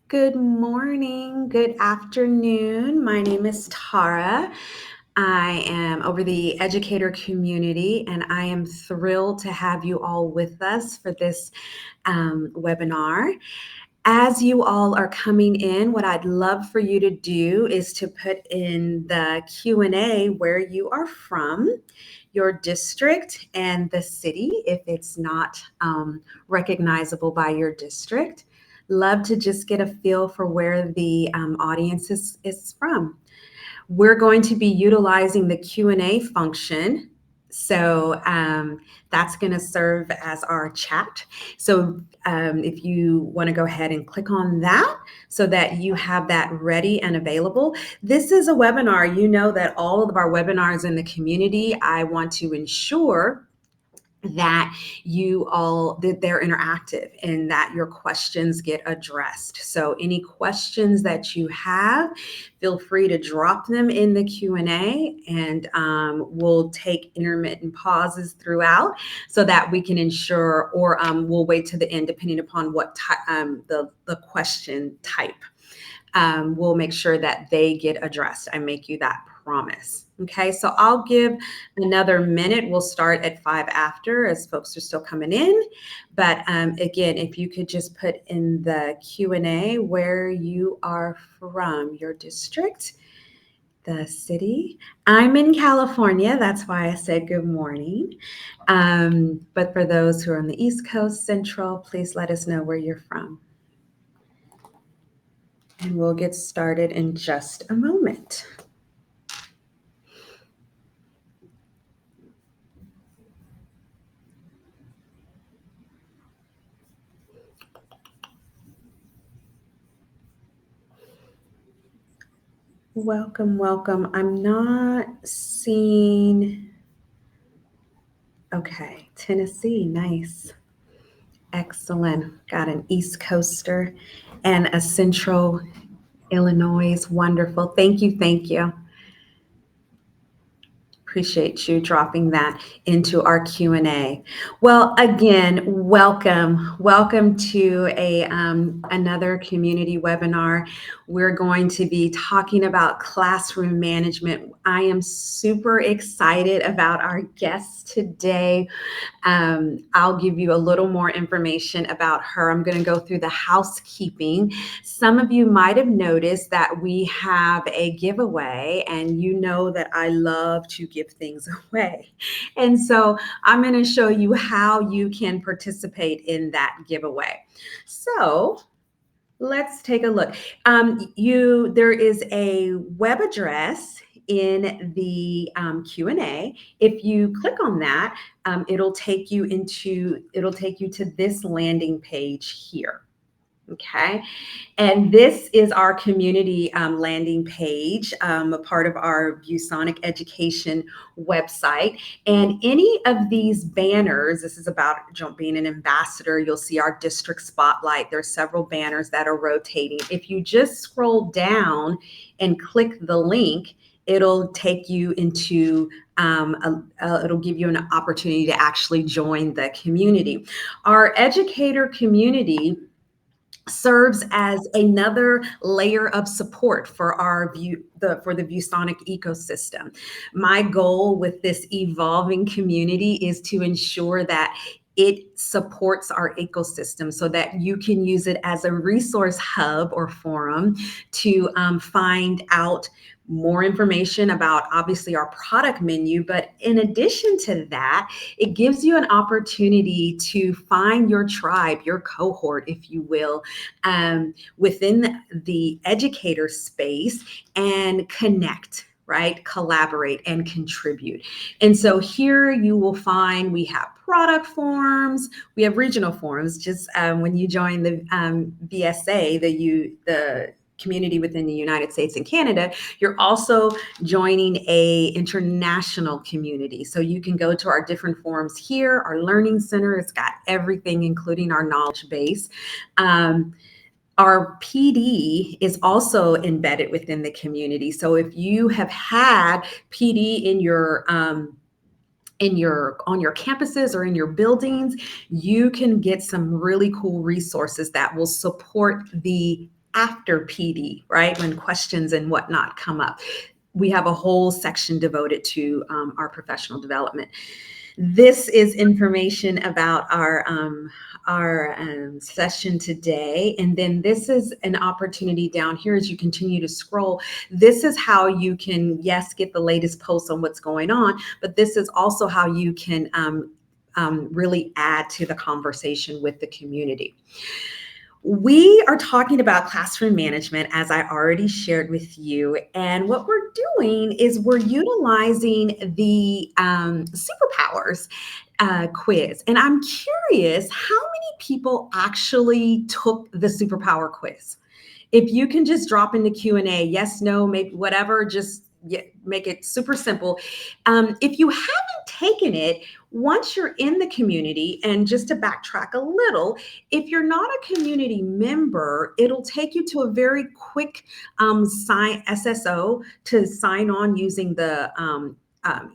Good morning, good afternoon. My name is Tara. I am over the educator community, and I am thrilled to have you all with us for this webinar. As you all are coming in, what I'd love for you to do is to put in the Q&A where you are from, your district, and the city if it's not recognizable by your district. Love to just get a feel for where the audience is from. We're going to be utilizing the Q&A function. So that's going to serve as our chat. So if you want to go ahead and click on that so that you have that ready and available. This is a webinar. You know that all of our webinars in the community, I want to ensure that they're interactive and that your questions get addressed. So any questions that you have, feel free to drop them in the Q&A, and we'll take intermittent pauses throughout so that we can ensure, or we'll wait to the end depending upon what the question type. We'll make sure that they get addressed. I make you that promise. Okay, so I'll give another minute. We'll start at 5 after as folks are still coming in. But again, if you could just put in the Q&A where you are from, your district, the city. I'm in California. That's why I said good morning. But for those who are on the East Coast, Central, please let us know where you're from. And we'll get started in just a moment. Welcome, welcome. I'm not seeing, okay, Tennessee, nice. Excellent. Got an East Coaster and a Central Illinois. Wonderful. Thank you, thank you. Appreciate you dropping that into our Q&A. Well, again, welcome to another community webinar. We're going to be talking about classroom management. I am super excited about our guests today. I'll give you a little more information about her. I'm going to go through the housekeeping. Some of you might have noticed that we have a giveaway, and you know that I love to give things away. And so I'm going to show you how you can participate in that giveaway. So let's take a look. There is a web address in the Q&A. If you click on that, it'll take you to this landing page here. Okay, and this is our community landing page, a part of our ViewSonic Education website. And any of these banners, this is about being an ambassador. You'll see our district spotlight. There's several banners that are rotating. If you just scroll down and click the link, it'll take you into, it'll give you an opportunity to actually join the community. Our educator community serves as another layer of support for the ViewSonic ecosystem. My goal with this evolving community is to ensure that it supports our ecosystem so that you can use it as a resource hub or forum to find out more information about obviously our product menu. But in addition to that, it gives you an opportunity to find your tribe, your cohort, if you will, within the educator space and connect, right? Collaborate and contribute. And so here you will find we have product forums, we have regional forums. Just when you join the VSA, the community within the United States and Canada, you're also joining a international community. So you can go to our different forums here. Our Learning Center, it's got everything, including our knowledge base. Our PD is also embedded within the community. So if you have had PD in your on your campuses or in your buildings, you can get some really cool resources that will support the after PD, right? When questions and whatnot come up. We have a whole section devoted to our professional development. This is information about our session today. And then this is an opportunity down here as you continue to scroll. This is how you can, yes, get the latest posts on what's going on, but this is also how you can really add to the conversation with the community. We are talking about classroom management, as I already shared with you. And what we're doing is we're utilizing the superpowers quiz. And I'm curious how many people actually took the superpower quiz. If you can just drop in the Q&A, yes, no, maybe whatever, just make it super simple. If you haven't taken it, once you're in the community, and just to backtrack a little, if you're not a community member, it'll take you to a very quick SSO to sign on using the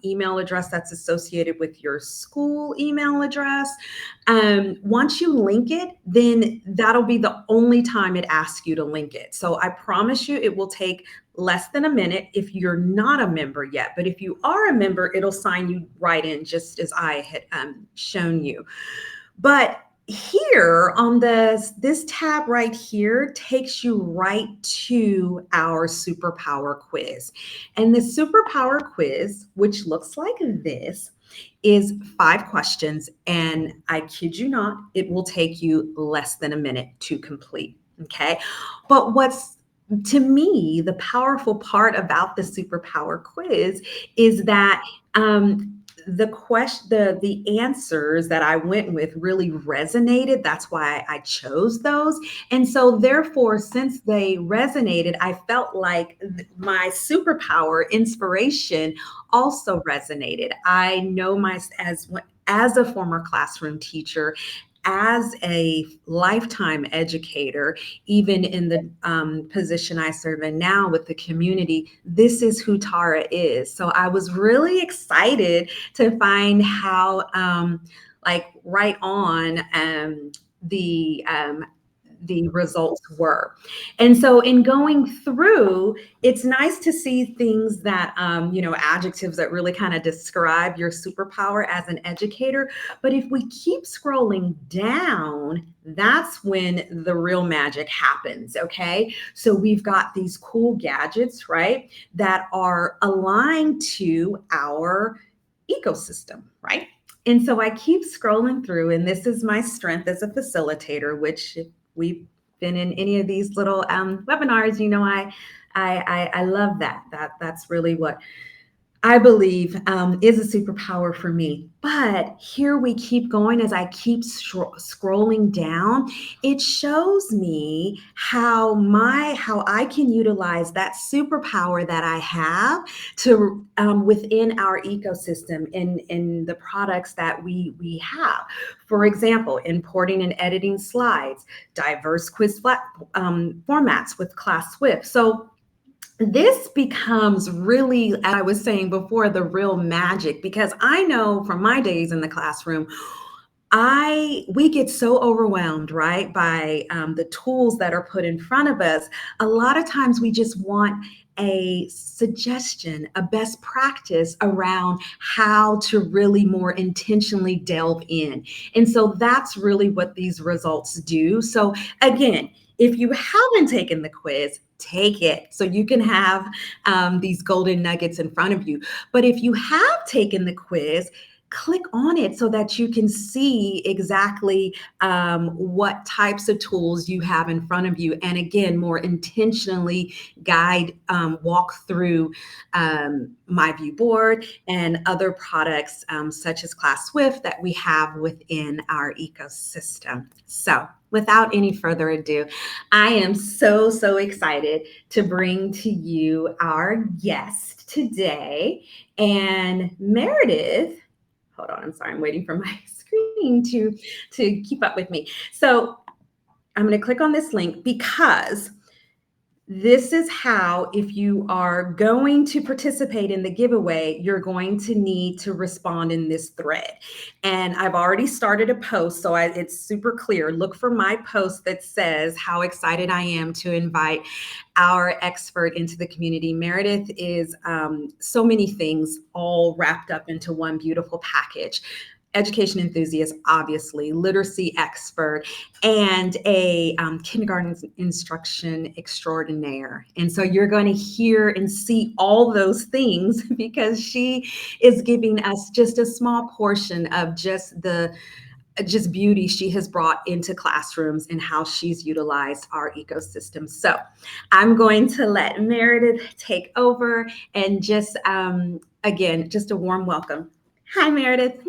email address that's associated with your school email address. Once you link it, then that'll be the only time it asks you to link it. So I promise you it will take less than a minute if you're not a member yet. But if you are a member, it'll sign you right in, just as I had shown you. But here on this tab right here takes you right to our superpower quiz. And the superpower quiz, which looks like this, is 5 questions. And I kid you not, it will take you less than a minute to complete. Okay. But what's, to me, the powerful part about the superpower quiz is that the answers that I went with really resonated. That's why I chose those. And so therefore, since they resonated, I felt like my superpower inspiration also resonated. I know as a former classroom teacher, as a lifetime educator, even in the position I serve in now with the community, this is who Tara is. So I was really excited to find how, right on the results were. And so in going through, it's nice to see things that, adjectives that really kind of describe your superpower as an educator. But if we keep scrolling down, that's when the real magic happens, okay? So we've got these cool gadgets, right, that are aligned to our ecosystem, right? And so I keep scrolling through, and this is my strength as a facilitator, which if we've been in any of these little webinars, I love that. That's really what I believe is a superpower for me. But here we keep going. As I keep scrolling down, it shows me how I can utilize that superpower that I have to within our ecosystem in the products that we have. For example, importing and editing slides, diverse quiz formats with ClassSwift. So this becomes really, as I was saying before, the real magic, because I know from my days in the classroom, we get so overwhelmed, right, by the tools that are put in front of us. A lot of times we just want a suggestion, a best practice around how to really more intentionally delve in. And so that's really what these results do. So again, if you haven't taken the quiz, take it so you can have these golden nuggets in front of you. But if you have taken the quiz, click on it so that you can see exactly what types of tools you have in front of you. And again, more intentionally walk through my ViewBoard and other products such as ClassSwift that we have within our ecosystem. So without any further ado, I am so excited to bring to you our guest today. And Meredith, hold on, I'm sorry, I'm waiting for my screen to keep up with me. So I'm going to click on this link because This is how, if you are going to participate in the giveaway, you're going to need to respond in this thread. And I've already started a post, so it's super clear. Look for my post that says how excited I am to invite our expert into the community. Meredith is so many things all wrapped up into one beautiful package. Education enthusiast, obviously, literacy expert, and a kindergarten instruction extraordinaire. And so you're going to hear and see all those things because she is giving us just a small portion of just the just beauty she has brought into classrooms and how she's utilized our ecosystem. So I'm going to let Meredith take over and just again, just a warm welcome. Hi, Meredith.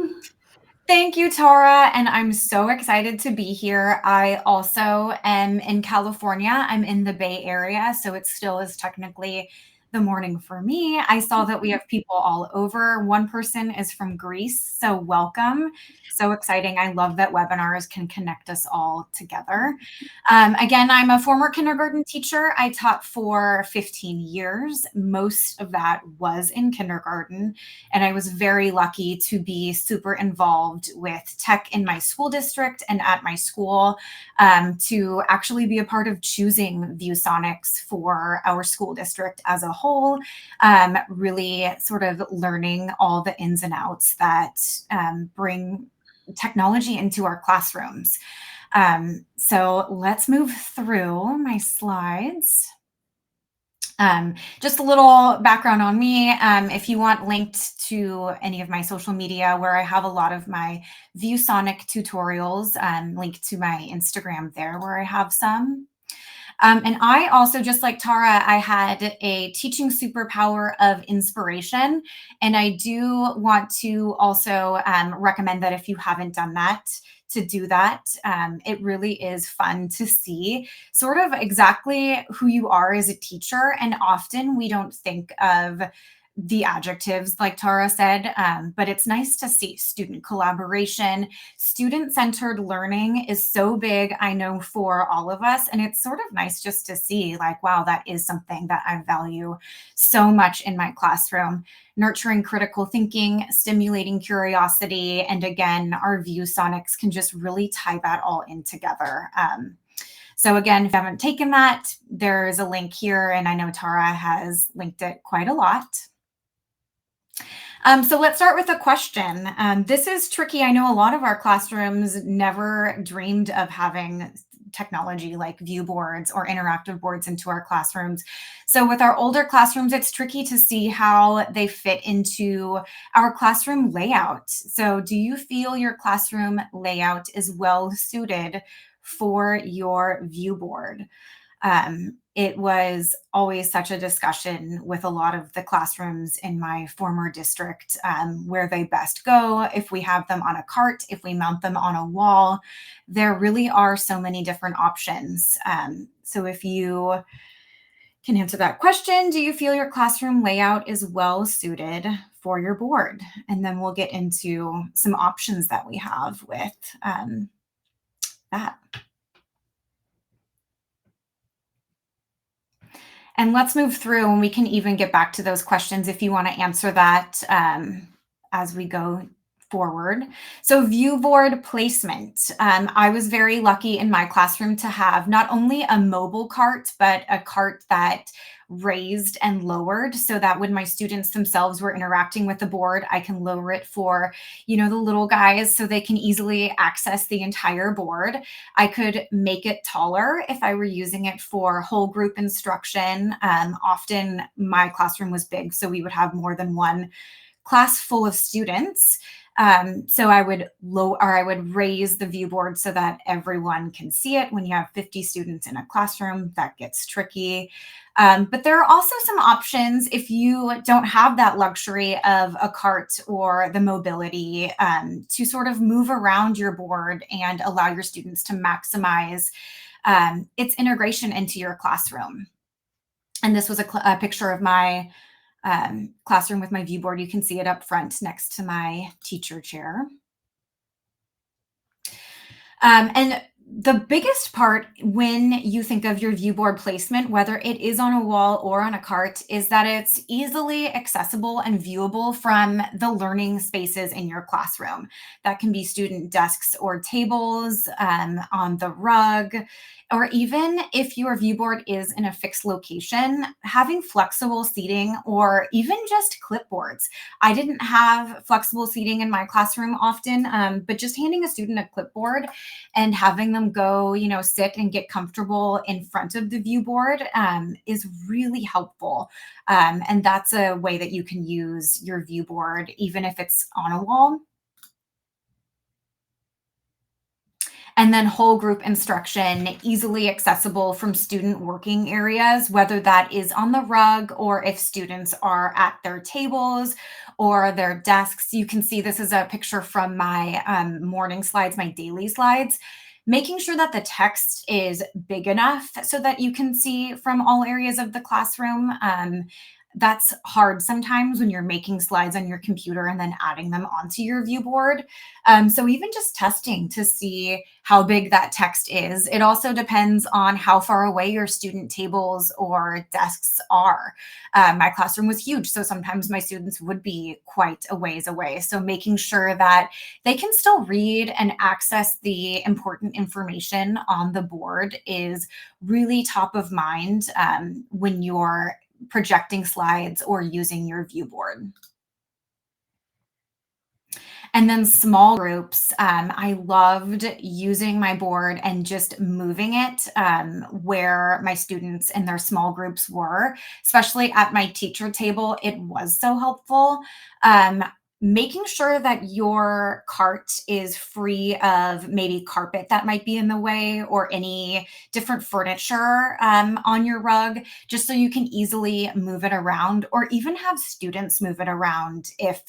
Thank you, Tara, and I'm so excited to be here. I also am in California. I'm in the Bay Area, so it still is technically the morning for me. I saw that we have people all over. One person is from Greece, so welcome. So exciting. I love that webinars can connect us all together. Again, I'm a former kindergarten teacher. I taught for 15 years. Most of that was in kindergarten, and I was very lucky to be super involved with tech in my school district and at my school, to actually be a part of choosing ViewSonics for our school district as a whole, really sort of learning all the ins and outs that bring technology into our classrooms. So let's move through my slides. Just a little background on me. If you want linked to any of my social media where I have a lot of my ViewSonic tutorials, linked to my Instagram there where I have some. And I also, just like Tara, I had a teaching superpower of inspiration. And I do want to also recommend that if you haven't done that, to do that. It really is fun to see sort of exactly who you are as a teacher. And often we don't think of the adjectives like Tara said, but it's nice to see student collaboration. Student-centered learning is so big, I know, for all of us. And it's sort of nice just to see like, wow, that is something that I value so much in my classroom. Nurturing critical thinking, stimulating curiosity, and again, our ViewSonics can just really tie that all in together. So again, if you haven't taken that, there's a link here, and I know Tara has linked it quite a lot. So let's start with a question. This is tricky. I know a lot of our classrooms never dreamed of having technology like ViewBoards or interactive boards into our classrooms. So with our older classrooms, it's tricky to see how they fit into our classroom layout. So do you feel your classroom layout is well suited for your ViewBoard? It was always such a discussion with a lot of the classrooms in my former district, where they best go, if we have them on a cart, if we mount them on a wall. There really are so many different options. So if you can answer that question, do you feel your classroom layout is well suited for your board? And then we'll get into some options that we have with that. And let's move through, and we can even get back to those questions if you want to answer that as we go forward. So ViewBoard placement. I was very lucky in my classroom to have not only a mobile cart, but a cart that raised and lowered so that when my students themselves were interacting with the board, I can lower it for, the little guys so they can easily access the entire board. I could make it taller if I were using it for whole group instruction. Often my classroom was big, so we would have more than one class full of students. So I would raise the ViewBoard so that everyone can see it. When you have 50 students in a classroom, that gets tricky. But there are also some options if you don't have that luxury of a cart or the mobility, to sort of move around your board and allow your students to maximize its integration into your classroom. And this was a picture of my classroom with my ViewBoard. You can see it up front next to my teacher chair. And The biggest part when you think of your view board placement, whether it is on a wall or on a cart, is that it's easily accessible and viewable from the learning spaces in your classroom. That can be student desks or tables, on the rug, or even if your view board is in a fixed location, having flexible seating or even just clipboards. I didn't have flexible seating in my classroom often, but just handing a student a clipboard and having them go, sit and get comfortable in front of the view board, is really helpful. And that's a way that you can use your view board, even if it's on a wall. And then whole group instruction, easily accessible from student working areas, whether that is on the rug or if students are at their tables or their desks. You can see this is a picture from my morning slides, my daily slides. Making sure that the text is big enough so that you can see from all areas of the classroom. That's hard sometimes when you're making slides on your computer and then adding them onto your view board. So even just testing to see how big that text is. It also depends on how far away your student tables or desks are. My classroom was huge, so sometimes my students would be quite a ways away. So making sure that they can still read and access the important information on the board is really top of mind, when you're projecting slides or using your view board. And then small groups. I loved using my board and just moving it, where my students and their small groups were, especially at my teacher table. It was so helpful. Um, Making sure that your cart is free of maybe carpet that might be in the way or any different furniture, on your rug, just so you can easily move it around or even have students move it around if,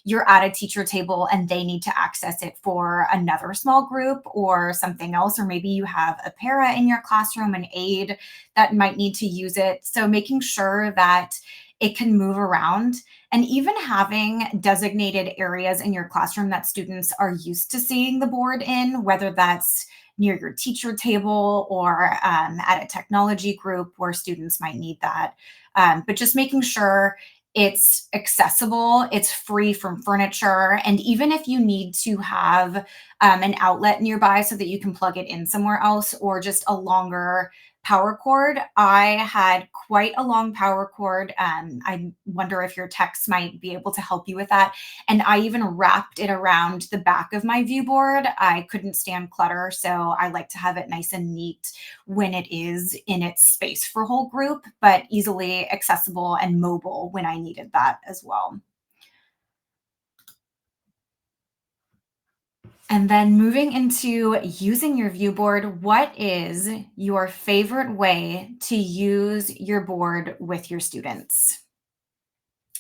you're at a teacher table and they need to access it for another small group or something else, or maybe you have a para in your classroom, an aide that might need to use it. So making sure that it can move around and even having designated areas in your classroom that students are used to seeing the board in, whether that's near your teacher table or, at a technology group where students might need that. But just making sure it's accessible, it's free from furniture, and even if you need to have, an outlet nearby so that you can plug it in somewhere else or just a longer power cord. I had quite a long power cord. I wonder if your text might be able to help you with that. And I even wrapped it around the back of my view board. I couldn't stand clutter, so I like to have it nice and neat when it is in its space for whole group, but easily accessible and mobile when I needed that as well. And then moving into using your view board, what is your favorite way to use your board with your students?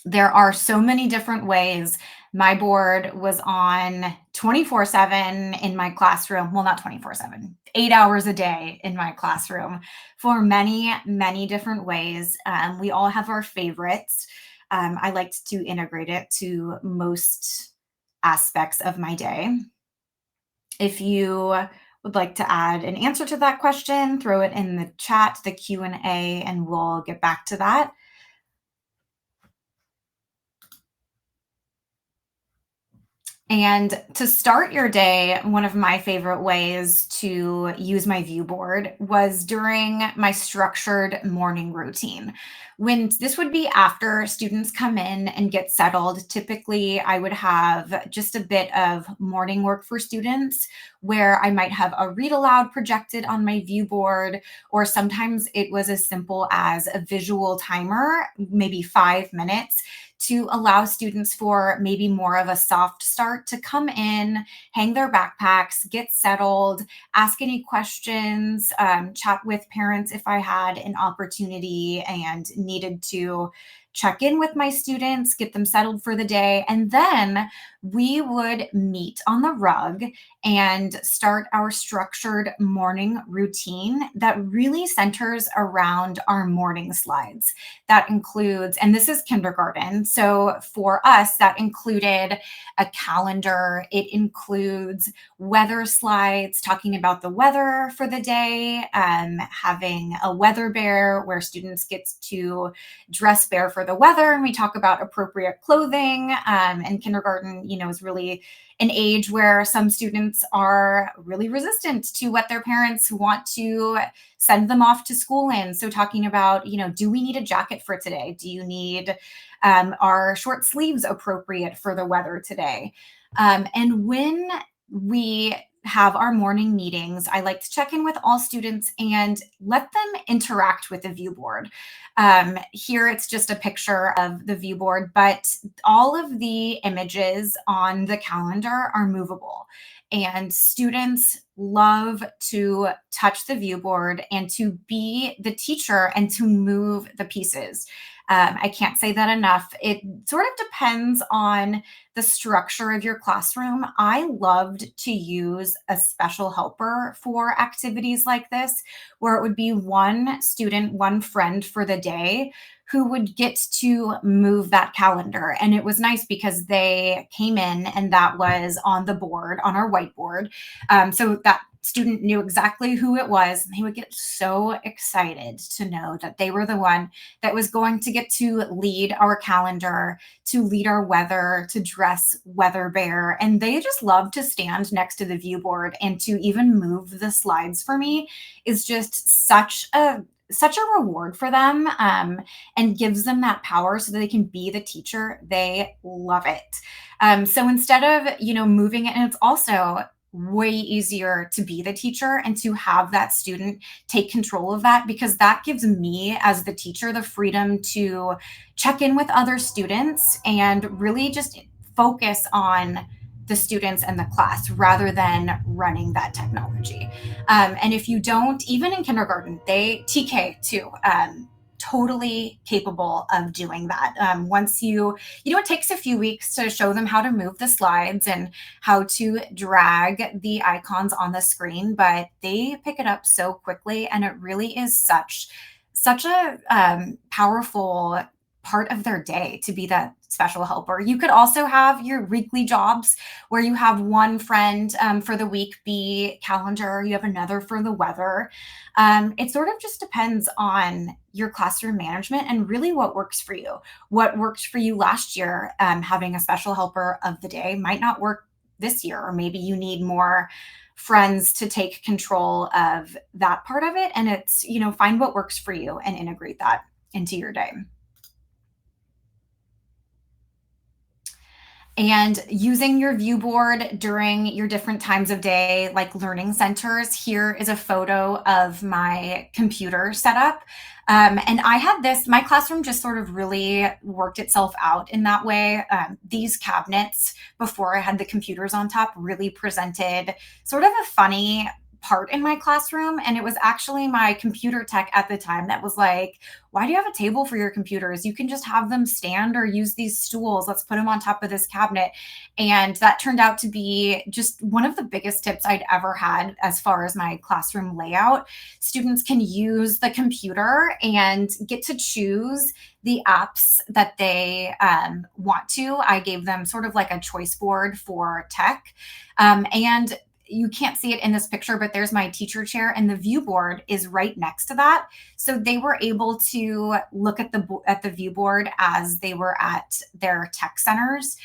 There are so many different ways. My board was on 24/7 in my classroom. Well, not 24/7, 8 hours a day in my classroom for many, many different ways. We all have our favorites. I liked to integrate it to most aspects of my day. If you would like to add an answer to that question, throw it in the chat, the Q&A, and we'll get back to that. And to start your day, one of my favorite ways to use my view board was during my structured morning routine. When this would be after students come in and get settled, typically I would have just a bit of morning work for students where I might have a read aloud projected on my view board, or sometimes it was as simple as a visual timer, maybe 5 minutes to allow students for maybe more of a soft start to come in, hang their backpacks, get settled, ask any questions, chat with parents if I had an opportunity and needed to check in with my students, get them settled for the day, and then we would meet on the rug and start our structured morning routine that really centers around our morning slides. That includes, and this is kindergarten, so for us, that included a calendar. It includes weather slides talking about the weather for the day, having a weather bear where students get to dress bear for the weather, and we talk about appropriate clothing. And kindergarten, is really an age where some students are really resistant to what their parents want to send them off to school in. So talking about, do we need a jacket for today? Do you need are short sleeves appropriate for the weather today? And when we have our morning meetings, I like to check in with all students and let them interact with the ViewBoard. Here it's just a picture of the ViewBoard, but all of the images on the calendar are movable. And students love to touch the ViewBoard and to be the teacher and to move the pieces. I can't say that enough. It sort of depends on the structure of your classroom. I loved to use a special helper for activities like this, where it would be one student, one friend for the day who would get to move that calendar. And it was nice because they came in and that was on the board, on our whiteboard. So that student knew exactly who it was, and they would get so excited to know that they were the one that was going to get to lead our calendar, to lead our weather, to dress weather bear. And they just love to stand next to the ViewBoard, and to even move the slides for me is just such a reward for them, and gives them that power so that they can be the teacher. They love it. So instead of, moving it, and it's also way easier to be the teacher and to have that student take control of that, because that gives me as the teacher the freedom to check in with other students and really just focus on the students and the class rather than running that technology. And if you don't, even in kindergarten, they TK too. Totally capable of doing that. Once it takes a few weeks to show them how to move the slides and how to drag the icons on the screen, but they pick it up so quickly, and it really is such a powerful part of their day to be that special helper. You could also have your weekly jobs where you have one friend for the week be calendar, you have another for the weather. It sort of just depends on your classroom management and really what works for you. What worked for you last year, having a special helper of the day, might not work this year, or maybe you need more friends to take control of that part of it. And it's, find what works for you and integrate that into your day. And using your ViewBoard during your different times of day, like learning centers. Here is a photo of my computer setup. And I had my classroom just sort of really worked itself out in that way. These cabinets, before I had the computers on top, really presented sort of a funny part in my classroom. And it was actually my computer tech at the time that was like, why do you have a table for your computers? You can just have them stand or use these stools. Let's put them on top of this cabinet. And that turned out to be just one of the biggest tips I'd ever had as far as my classroom layout. Students can use the computer and get to choose the apps that they want to. I gave them sort of like a choice board for tech. And you can't see it in this picture, but there's my teacher chair, and the ViewBoard is right next to that. So they were able to look at the ViewBoard as they were at their tech centers,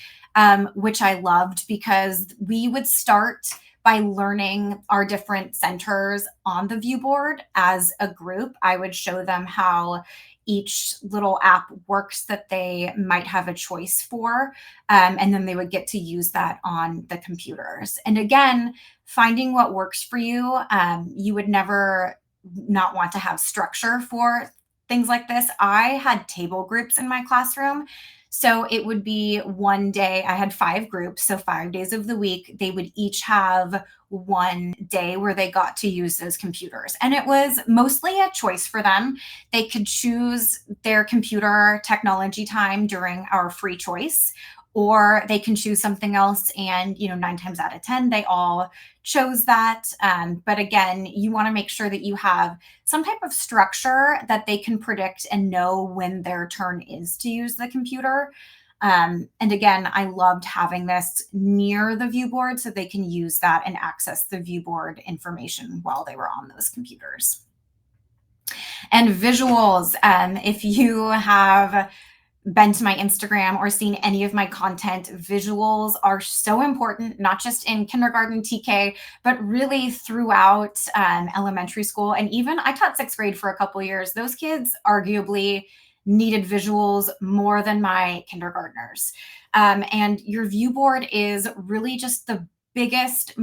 which I loved, because we would start by learning our different centers on the ViewBoard as a group. I would show them how each little app works that they might have a choice for. And then they would get to use that on the computers. And again, finding what works for you. You would never not want to have structure for things like this. I had table groups in my classroom. So it would be one day, I had 5 groups. So 5 days of the week, they would each have one day where they got to use those computers. And it was mostly a choice for them. They could choose their computer technology time during our free choice, or they can choose something else. And, 9 times out of 10, they all chose that. But again, you want to make sure that you have some type of structure that they can predict and know when their turn is to use the computer. And again, I loved having this near the view board so they can use that and access the view board information while they were on those computers. And visuals, if you have been to my Instagram or seen any of my content, visuals are so important, not just in kindergarten TK, but really throughout elementary school. And even I taught 6th grade for a couple years. Those kids arguably needed visuals more than my kindergartners. And your view board is really just the biggest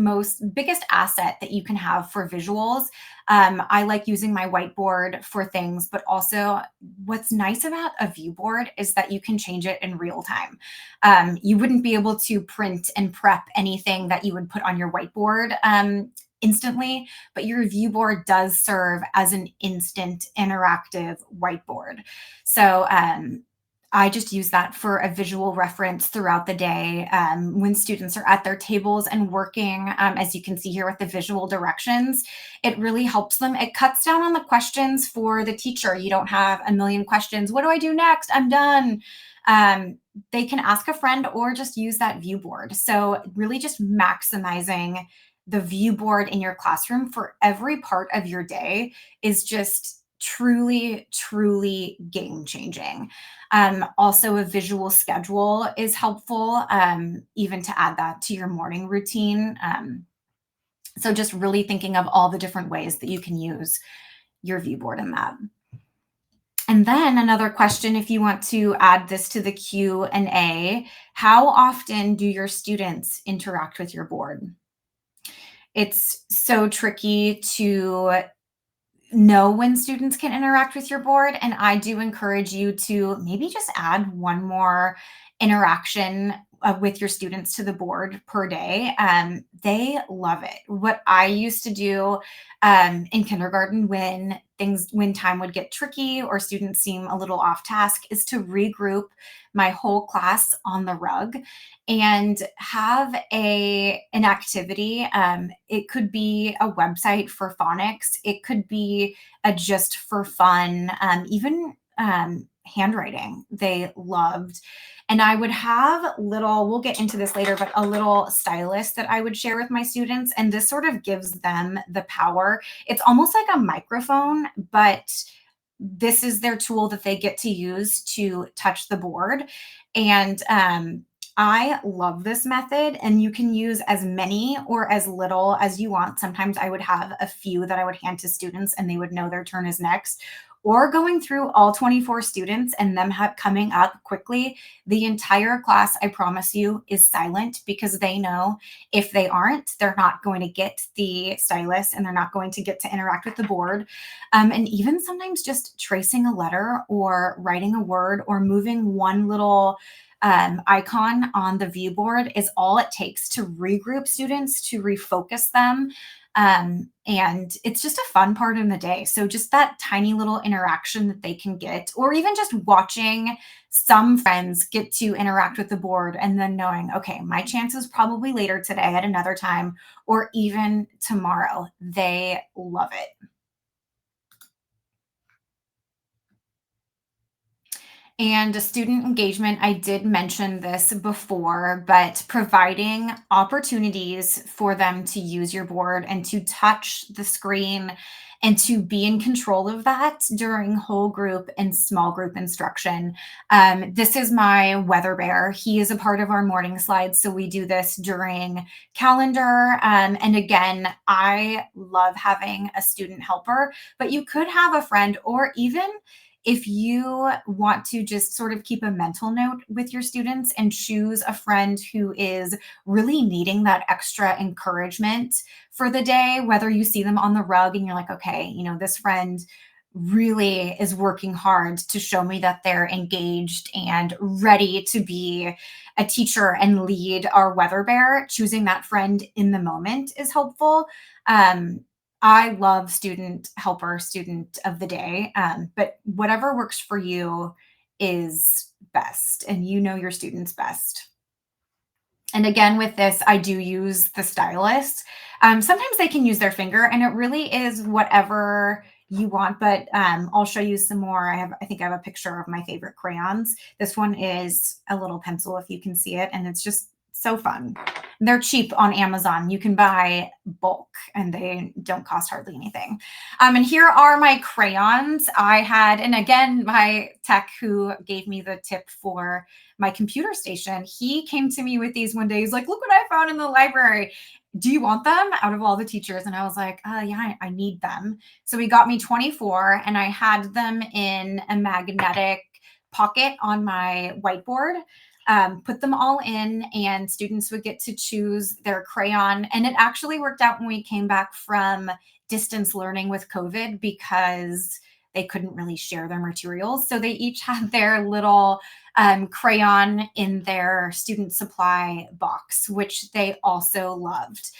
asset that you can have for visuals. I like using my whiteboard for things, but also what's nice about a view board is that you can change it in real time. You wouldn't be able to print and prep anything that you would put on your whiteboard instantly, but your view board does serve as an instant interactive whiteboard. So I just use that for a visual reference throughout the day when students are at their tables and working. As you can see here with the visual directions, it really helps them. It cuts down on the questions for the teacher. You don't have a million questions. What do I do next? I'm done. They can ask a friend or just use that view board. So really just maximizing the view board in your classroom for every part of your day is just truly, truly game changing. Also, a visual schedule is helpful, even to add that to your morning routine. So just really thinking of all the different ways that you can use your view board in that. And then another question, if you want to add this to the Q&A, how often do your students interact with your board? It's so tricky to know when students can interact with your board. And I do encourage you to maybe just add one more interaction with your students to the board per day. They love it. What I used to do in kindergarten when time would get tricky or students seem a little off task is to regroup my whole class on the rug and have an activity. It could be a website for phonics. It could be a just for fun, even handwriting they loved. And I would have we'll get into this later, but a little stylus that I would share with my students. And this sort of gives them the power. It's almost like a microphone, but this is their tool that they get to use to touch the board. And I love this method, and you can use as many or as little as you want. Sometimes I would have a few that I would hand to students and they would know their turn is next, or going through all 24 students and them coming up quickly. The entire class, I promise you, is silent because they know if they aren't, they're not going to get the stylus and they're not going to get to interact with the board. And even sometimes just tracing a letter or writing a word or moving one little icon on the view board is all it takes to regroup students, to refocus them. And it's just a fun part in the day. So just that tiny little interaction that they can get, or even just watching some friends get to interact with the board and then knowing, okay, my chance is probably later today at another time, or even tomorrow. They love it. And student engagement, I did mention this before, but providing opportunities for them to use your board and to touch the screen and to be in control of that during whole group and small group instruction. This is my weather bear. He is a part of our morning slides. So we do this during calendar. And again, I love having a student helper, but you could have a friend, or even if you want to just sort of keep a mental note with your students and choose a friend who is really needing that extra encouragement for the day, whether you see them on the rug and you're like, okay, this friend really is working hard to show me that they're engaged and ready to be a teacher and lead our weather bear. Choosing that friend in the moment is helpful. I love student helper, student of the day, but whatever works for you is best, and you know your students best. And again, with this, I do use the stylus. Sometimes they can use their finger, and it really is whatever you want, but I'll show you some more. I think I have a picture of my favorite crayons. This one is a little pencil, if you can see it, and it's just so fun. They're cheap on Amazon. You can buy bulk and they don't cost hardly anything. And here are my crayons I had. And again, my tech who gave me the tip for my computer station, he came to me with these one day. He's like, look what I found in the library. Do you want them? Out of all the teachers. And I was like, yeah, I need them. So he got me 24 and I had them in a magnetic pocket on my whiteboard. Put them all in, and students would get to choose their crayon. And it actually worked out when we came back from distance learning with COVID, because they couldn't really share their materials. So they each had their little crayon in their student supply box, which they also loved.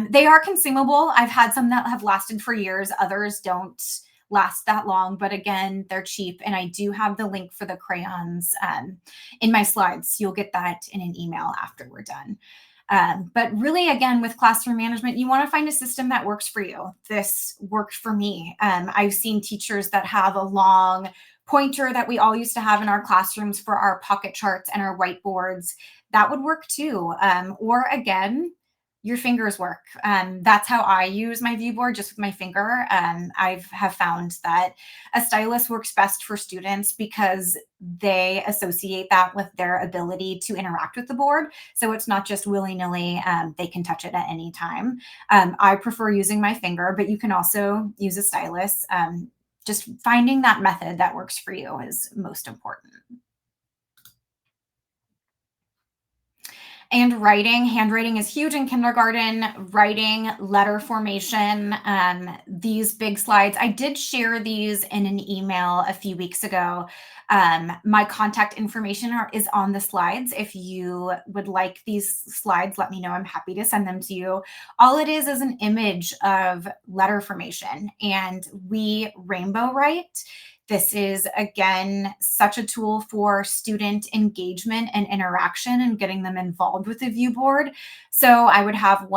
They are consumable. I've had some that have lasted for years. Others don't last that long, but again, they're cheap. And I do have the link for the crayons in my slides. You'll get that in an email after we're done. But really, again, with classroom management, you want to find a system that works for you. This worked for me. I've seen teachers that have a long pointer that we all used to have in our classrooms for our pocket charts and our whiteboards. That would work too. Or again, your fingers work. That's how I use my ViewBoard, just with my finger. I have found that a stylus works best for students because they associate that with their ability to interact with the board. So it's not just willy-nilly. They can touch it at any time. I prefer using my finger, but you can also use a stylus. Just finding that method that works for you is most important. And writing, handwriting is huge in kindergarten. Writing, letter formation, these big slides. I did share these in an email a few weeks ago. My contact information is on the slides. If you would like these slides, let me know. I'm happy to send them to you. All it is an image of letter formation, and we rainbow write. This is, again, such a tool for student engagement and interaction and getting them involved with the ViewBoard. So I would have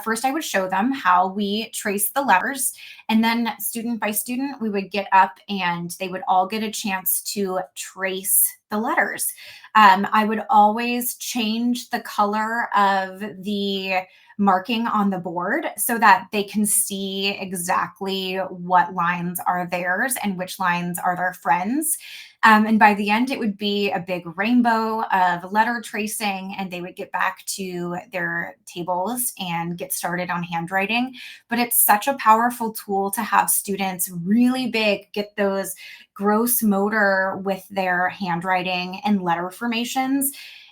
first I would show them how we trace the letters, and then student by student, we would get up and they would all get a chance to trace the letters. I would always change the color of the marking on the board so that they can see exactly what lines are theirs and which lines are their friends. And by the end, it would be a big rainbow of letter tracing, and they would get back to their tables and get started on handwriting. But it's such a powerful tool to have students really big get those gross motor with their handwriting and letter formations.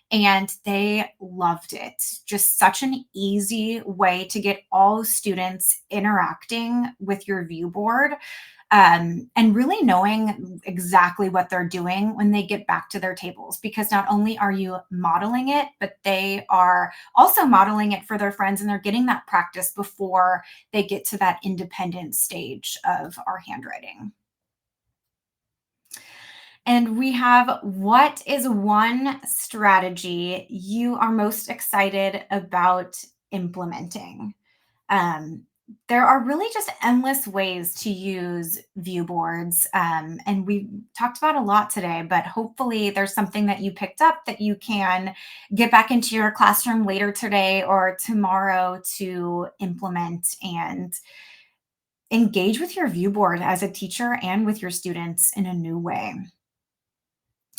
And they loved it. Just such an easy way to get all students interacting with your ViewBoard, and really knowing exactly what they're doing when they get back to their tables, because not only are you modeling it, but they are also modeling it for their friends, and they're getting that practice before they get to that independent stage of our handwriting. And we have, what is one strategy you are most excited about implementing? There are really just endless ways to use ViewBoards. And we talked about a lot today, but hopefully there's something that you picked up that you can get back into your classroom later today or tomorrow to implement and engage with your ViewBoard as a teacher and with your students in a new way.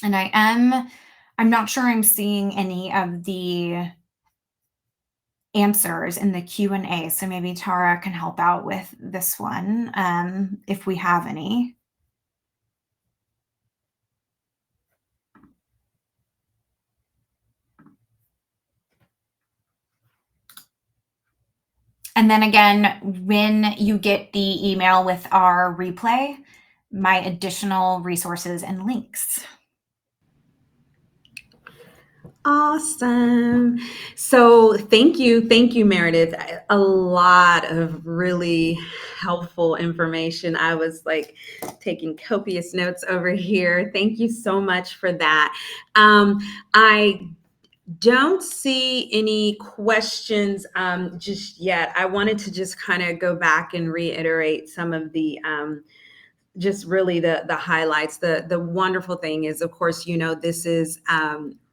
And I'm not sure I'm seeing any of the answers in the Q&A, so maybe Tara can help out with this one, if we have any. And then again, when you get the email with our replay, my additional resources and links. Awesome. So thank you, Meredith. A lot of really helpful information. I was like taking copious notes over here. Thank you so much for that. I don't see any questions just yet. I wanted to just kind of go back and reiterate some of the just really the highlights. The wonderful thing is, of course, this is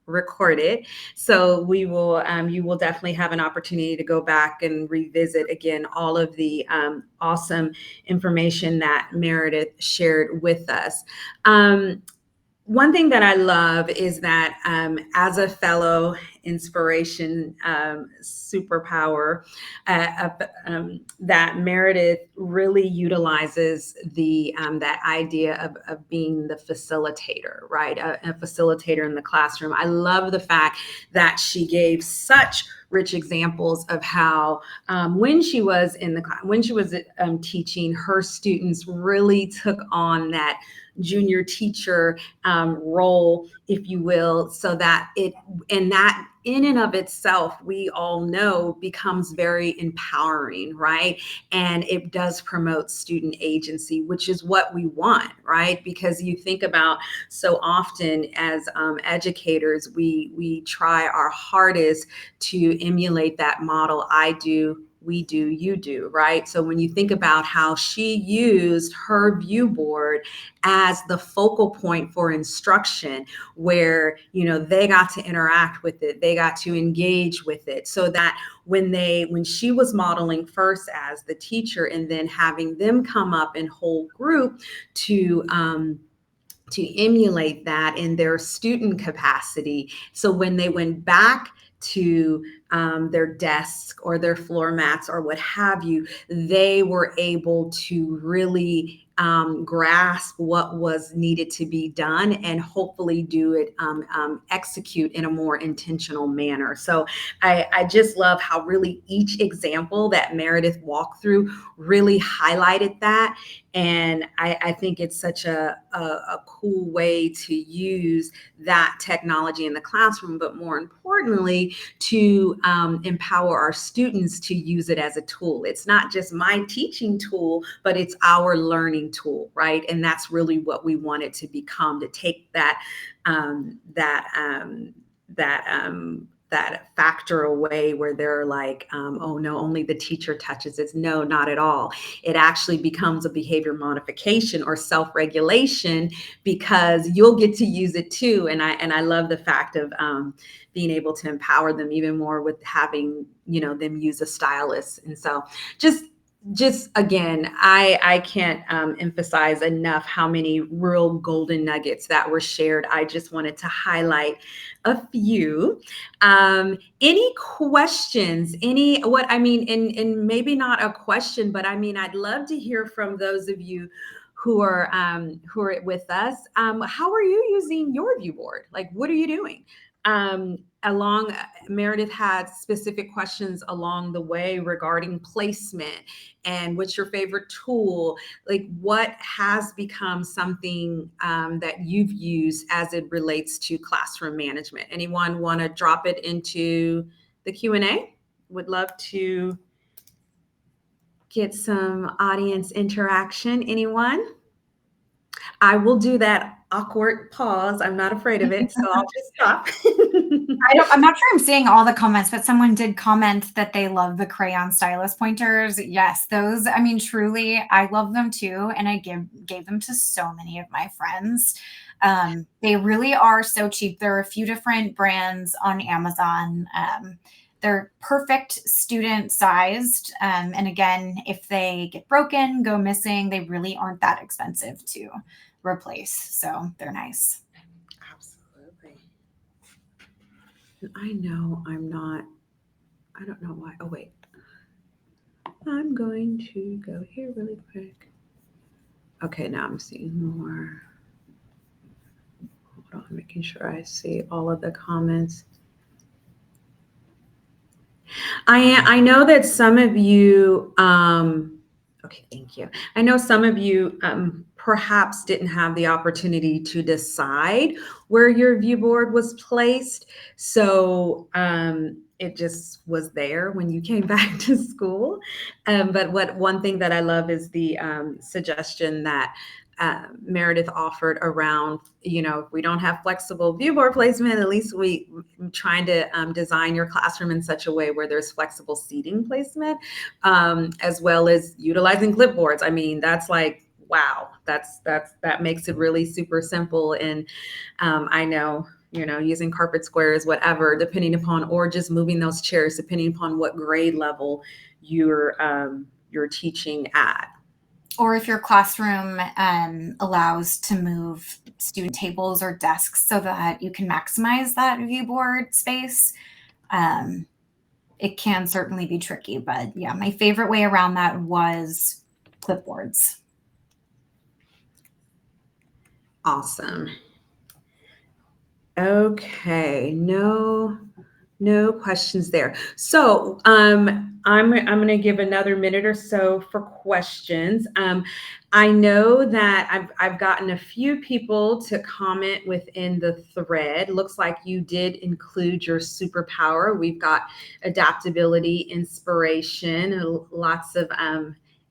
recorded, so we will you will definitely have an opportunity to go back and revisit again all of the awesome information that Meredith shared with us. One thing that I love is that as a fellow inspiration superpower, that Meredith really utilizes that idea of being the facilitator, right? A facilitator in the classroom. I love the fact that she gave such rich examples of how when she was in the class, when she was teaching, her students really took on that junior teacher role, if you will, so that that in and of itself, we all know, becomes very empowering, right? And it does promote student agency, which is what we want, right? Because you think about, so often as educators, we try our hardest to emulate that model. I do, we do, you do, right? So when you think about how she used her ViewBoard as the focal point for instruction, where they got to interact with it, they got to engage with it, so that when she was modeling first as the teacher and then having them come up in whole group to emulate that in their student capacity. So when they went back to their desk or their floor mats or what have you, they were able to really grasp what was needed to be done and hopefully do it, execute in a more intentional manner. So I just love how really each example that Meredith walked through really highlighted that. And I think it's such a cool way to use that technology in the classroom, but more importantly, to empower our students to use it as a tool. It's not just my teaching tool, but it's our learning tool, right? And that's really what we want it to become, to take that factor away where they're like, oh no, only the teacher touches it. No, not at all. It actually becomes a behavior modification or self-regulation, because you'll get to use it too. And I love the fact of being able to empower them even more with having them use a stylus. And so just again, I can't emphasize enough how many real golden nuggets that were shared. I just wanted to highlight a few. Any questions? And maybe not a question, but I'd love to hear from those of you who are with us. How are you using your ViewBoard? Like, what are you doing? Meredith had specific questions along the way regarding placement and what's your favorite tool, like what has become something that you've used as it relates to classroom management. Anyone want to drop it into the Q&A? Would love to get some audience interaction. Anyone? I will do that awkward pause. I'm not afraid of it, so I'll just stop. I'm not sure I'm seeing all the comments, but someone did comment that they love the crayon stylus pointers. Yes, those, truly, I love them too. And I gave them to so many of my friends. They really are so cheap. There are a few different brands on Amazon. They're perfect student sized. And again, if they get broken, go missing, they really aren't that expensive to replace. So they're nice. Absolutely. I know I'm not, I don't know why. Oh, wait. I'm going to go here really quick. Okay, now I'm seeing more. Hold on, making sure I see all of the comments. I know that some of you, okay, thank you. I know some of you perhaps didn't have the opportunity to decide where your ViewBoard was placed. So it just was there when you came back to school. But one thing that I love is the suggestion that Meredith offered around, if we don't have flexible ViewBoard placement, at least we trying to design your classroom in such a way where there's flexible seating placement, as well as utilizing clipboards. I mean, that's like, wow, that makes it really super simple. And I know, using carpet squares, whatever, depending upon, or just moving those chairs, depending upon what grade level you're teaching at. Or if your classroom allows to move student tables or desks so that you can maximize that ViewBoard space, it can certainly be tricky. But yeah, my favorite way around that was clipboards. Awesome. Okay, no questions there. So I'm going to give another minute or so for questions. I know that I've gotten a few people to comment within the thread. Looks like you did include your superpower. We've got adaptability, inspiration, lots of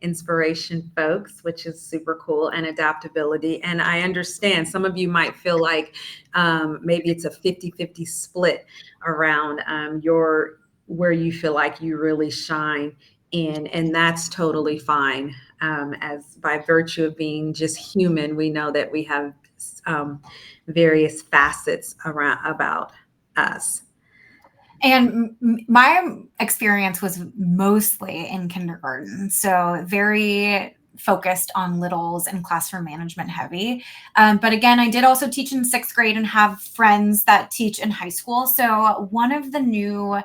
inspiration folks, which is super cool, and adaptability. And I understand some of you might feel like maybe it's a 50-50 split around where you feel like you really shine in, and that's totally fine. As by virtue of being just human, we know that we have various facets about us. And my experience was mostly in kindergarten, so very focused on littles and classroom management heavy. But again, I did also teach in 6th grade and have friends that teach in high school. So one of the new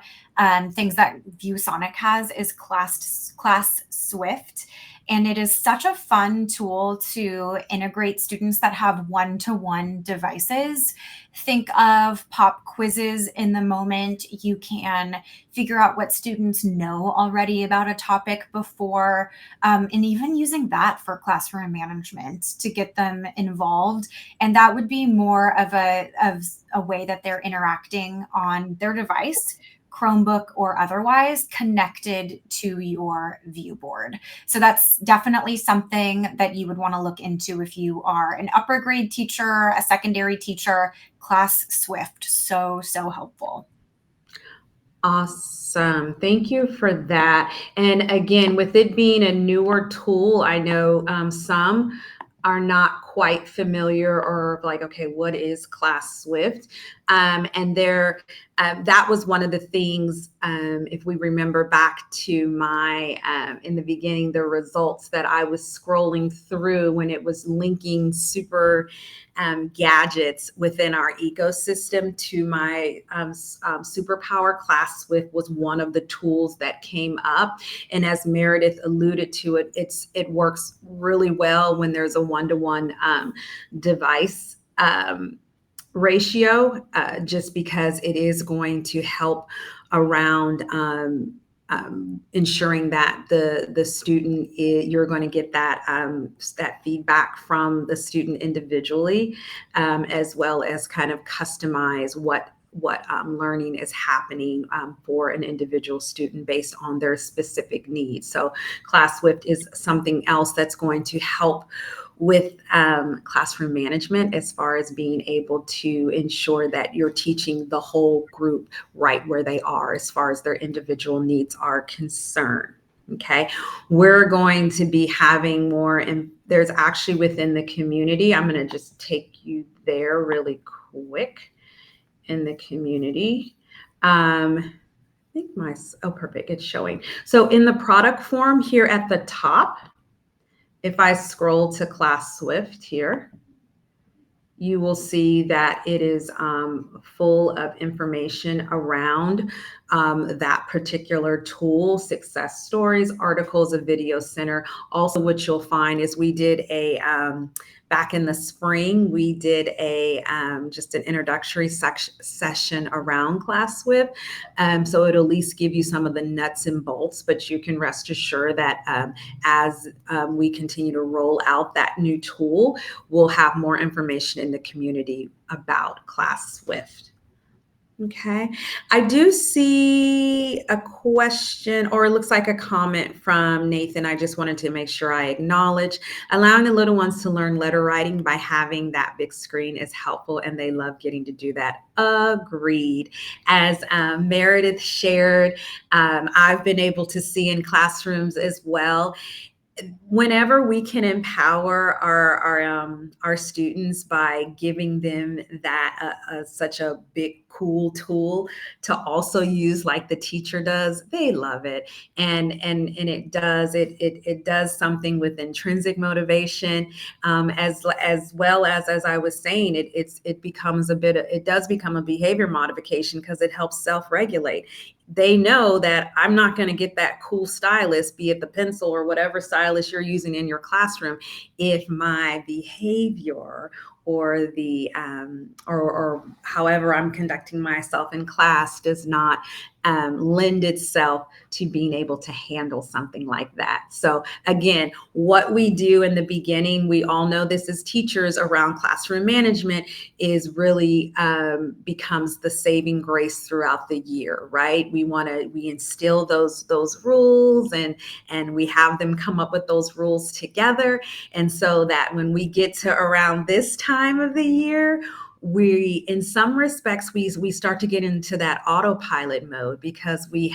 things that ViewSonic has is ClassSwift. And it is such a fun tool to integrate students that have one-to-one devices. Think of pop quizzes in the moment. You can figure out what students know already about a topic before, and even using that for classroom management to get them involved. And that would be more of a way that they're interacting on their device, Chromebook or otherwise, connected to your ViewBoard. So that's definitely something that you would want to look into if you are an upper grade teacher, a secondary teacher. ClassSwift, so helpful. Awesome. Thank you for that. And again, with it being a newer tool, I know some are not quite familiar or like, okay, what is ClassSwift? And that was one of the things, if we remember back to my, in the beginning, the results that I was scrolling through when it was linking super gadgets within our ecosystem to my superpower. ClassSwift was one of the tools that came up. And as Meredith alluded to it works really well when there's a one-to-one device ratio, just because it is going to help around ensuring that the student you're going to get that that feedback from the student individually, as well as kind of customize what learning is happening for an individual student based on their specific needs. So ClassSwift is something else that's going to help with classroom management as far as being able to ensure that you're teaching the whole group right where they are as far as their individual needs are concerned. Okay, we're going to be having more, and there's actually within the community, I'm going to just take you there really quick in the community. I think perfect, it's showing. So in the product form here at the top, if I scroll to ClassSwift here, you will see that it is full of information around that particular tool, success stories, articles, a video center. Also, what you'll find is we did a, back in the spring, we did a just an introductory session around ClassSwift. So it'll at least give you some of the nuts and bolts, but you can rest assured that as we continue to roll out that new tool, we'll have more information in the community about ClassSwift. Okay. I do see a question, or it looks like a comment from Nathan. I just wanted to make sure I acknowledge. Allowing the little ones to learn letter writing by having that big screen is helpful, and they love getting to do that. Agreed. As Meredith shared, I've been able to see in classrooms as well. Whenever we can empower our students by giving them that such a big cool tool to also use like the teacher does, they love it. And it does something with intrinsic motivation, as well as I was saying, it becomes it does become a behavior modification because it helps self-regulate. They know that I'm not going to get that cool stylus, be it the pencil or whatever stylus you're using in your classroom, if my behavior or the or however I'm conducting myself in class does not lend itself to being able to handle something like that. So again, what we do in the beginning, we all know this as teachers around classroom management, is really becomes the saving grace throughout the year, right? We instill those rules, and we have them come up with those rules together. And so that when we get to around this time of the year, we, in some respects, we start to get into that autopilot mode because we've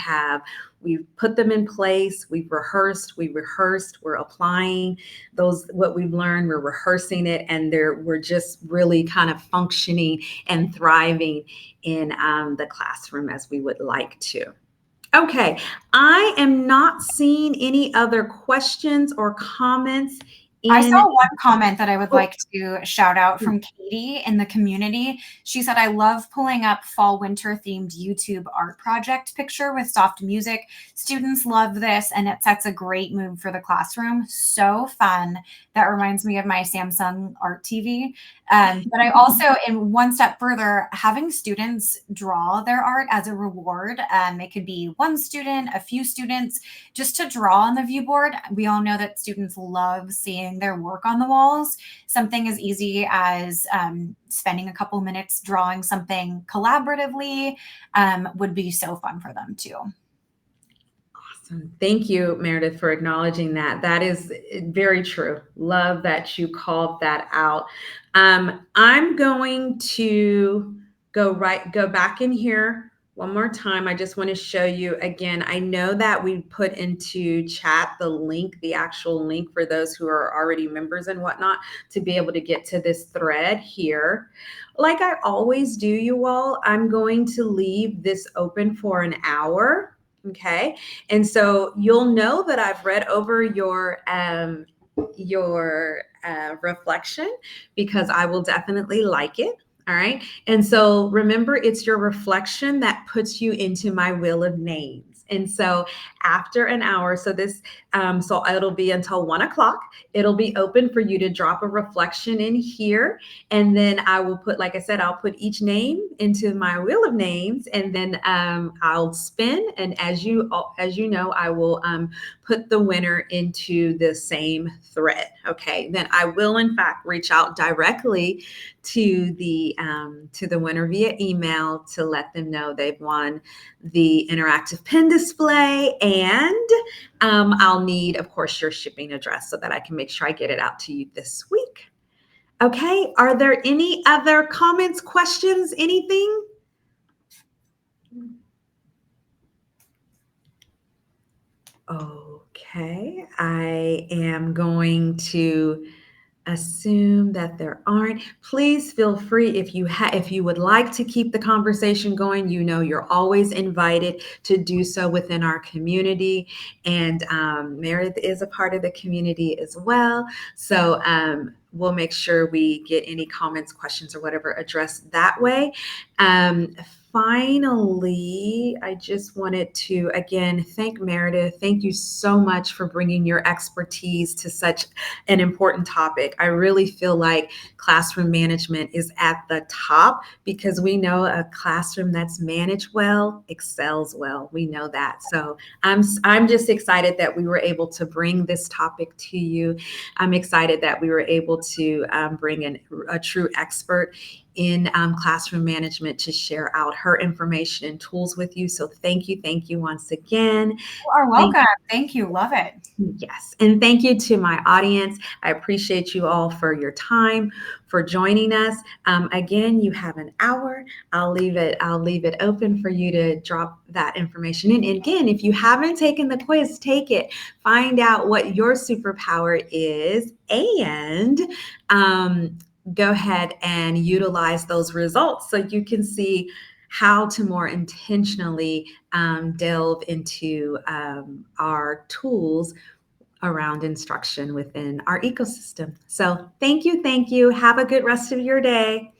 put them in place, we've rehearsed, we're applying what we've learned, we're rehearsing it, and we're just really kind of functioning and thriving in the classroom as we would like to. Okay, I am not seeing any other questions or comments I in. saw one comment that I would like to shout out from Katie in the community. She said, I love pulling up fall winter themed YouTube art project picture with soft music. Students love this, and it sets a great mood for the classroom. So fun. That reminds me of my Samsung Art TV. But I also, in one step further, having students draw their art as a reward. It could be one student, a few students, just to draw on the ViewBoard. We all know that students love seeing their work on the walls. Something as easy as spending a couple minutes drawing something collaboratively would be so fun for them too. Awesome. Thank you, Meredith, for acknowledging that. That is very true. Love that you called that out. I'm going to go back in here one more time. I just want to show you again. I know that we put into chat the link, the actual link for those who are already members and whatnot, to be able to get to this thread here. Like I always do, you all, I'm going to leave this open for an hour. Okay. And so you'll know that I've read over your reflection, because I will definitely like it. All right. And so remember, it's your reflection that puts you into my wheel of names. And so after an hour, so it'll be until 1 o'clock. It'll be open for you to drop a reflection in here. And then I will put, like I said, I'll put each name into my wheel of names, and then I'll spin. And as you know, I will put the winner into the same thread. Okay. Then I will, in fact, reach out directly to the winner via email to let them know they've won the interactive pen display, and I'll need, of course, your shipping address so that I can make sure I get it out to you this week. Okay, are there any other comments, questions, anything? Okay, I am going to assume that there aren't. Please feel free, if you would like to keep the conversation going, you know you're always invited to do so within our community. And Meredith is a part of the community as well. So we'll make sure we get any comments, questions, or whatever addressed that way. Finally, I just wanted to, again, thank Meredith. Thank you so much for bringing your expertise to such an important topic. I really feel like classroom management is at the top, because we know a classroom that's managed well excels well. We know that. So I'm just excited that we were able to bring this topic to you. I'm excited that we were able to bring in a true expert in classroom management to share out her information and tools with you. So thank you once again. You are welcome. Thank you. Love it. Yes. And thank you to my audience. I appreciate you all for your time, for joining us. Again, you have an hour. I'll leave it open for you to drop that information in. And again, if you haven't taken the quiz, take it. Find out what your superpower is and go ahead and utilize those results so you can see how to more intentionally delve into our tools around instruction within our ecosystem. So thank you. Have a good rest of your day.